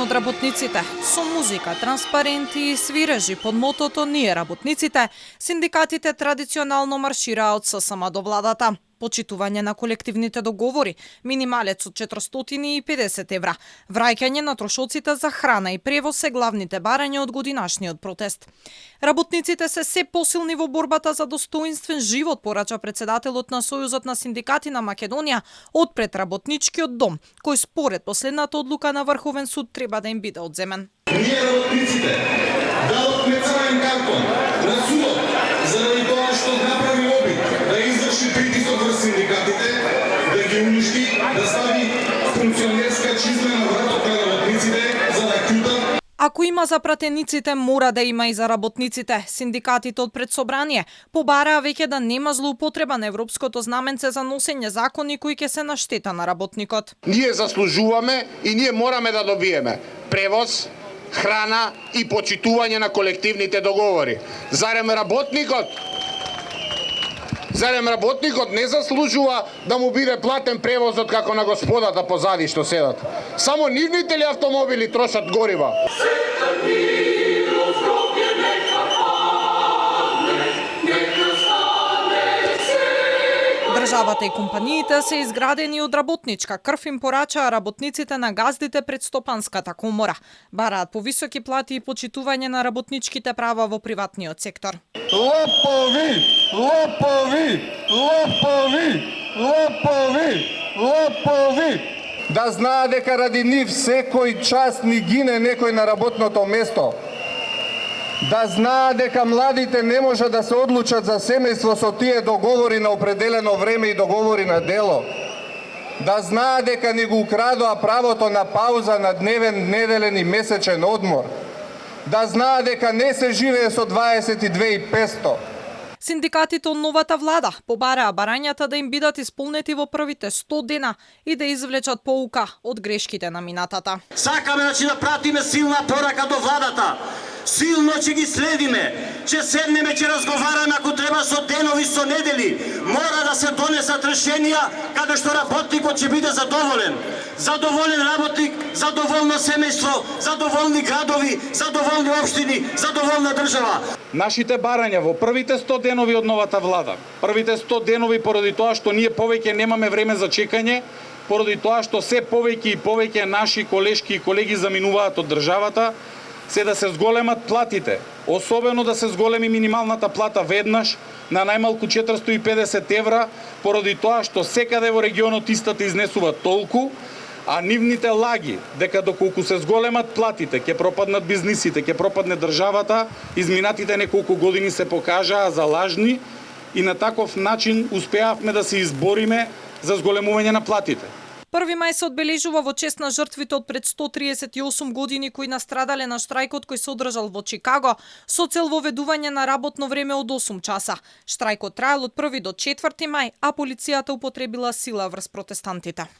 од работниците. Со музика, транспаренти и свирежи под мотото "Ние работниците", синдикатите традиционално маршираа од ССМ до владата. Почитување на колективните договори, минималец од 450 евра, враќање на трошоците за храна и превоз се главните барања од годинашниот протест. Работниците се посилни во борбата за достоинствен живот, порача председателот на Сојузот на синдикати на Македонија одпред работничкиот дом, кој според последната одлука на Врховен суд треба да им биде одземен. Ние работниците дадовме црвен картон на судот заради тоа што направи обид да изврши притисок врз синдикатите, да ги уништи, да стави функционерска чизма на вратот на работниците за да ќутат. Ако има за пратениците, мора да има и за работниците. Синдикатите од предсобрание побараа веќе да нема злоупотреба на европското знаменце за носење закони кои ќе се на штета на работникот. Ние заслужуваме и ние мораме да добиеме превоз, храна и почитување на колективните договори. Зарем работникот не заслужува да му биде платен превозот како на господата позади што седат? Само нивните ли автомобили трошат горива? Државата и компаниите се изградени од работничка крв, им порачаа работниците на газдите пред Стопанската комора. Бараат повисоки плати и почитување на работничките права во приватниот сектор. Лопови! Лопови! Лопови! Лопови! Лопови! Да знаат дека ради нив секој час ни гине некој на работното место. Да знаат дека младите не може да се одлучат за семејство со тие договори на определено време и договори на дело. Да знаат дека ни го украдоа правото на пауза на дневен, неделен и месечен одмор. Да знаат дека не се живее со 22.500. Синдикатите од новата влада побараа барањата да им бидат исполнети во првите 100 дена и да извлечат поука од грешките на минатата. Сакаме да пратиме силна порака до владата. Силно ќе ги следиме, ќе седнеме, ќе разговараме ако треба со денови, со недели. Мора да се донесат решенија каде што работникот ќе биде задоволен. Задоволен работник, задоволно семејство, задоволни градови, задоволни општини, задоволна држава. Нашите барања во првите 100 денови од новата влада, првите 100 денови поради тоа што ние повеќе немаме време за чекање, поради тоа што се повеќе и повеќе наши колешки и колеги заминуваат од државата, се да се зголемат платите, особено да се зголеми минималната плата веднаш на најмалку 450 евра, поради тоа што секаде во регионот истата изнесува толку, а нивните лаги дека доколку се зголемат платите, ќе пропаднат бизнисите, ќе пропадне државата, изминатите неколку години се покажаа за лажни и на таков начин успеавме да се избориме за зголемување на платите. 1 мај се одбележува во чест на жртвите од пред 138 години кои настрадале на штрајкот кој се одржал во Чикаго со цел воведување на работно време од 8 часа. Штрајкот траел од 1 до 4 мај, а полицијата употребила сила врз протестантите.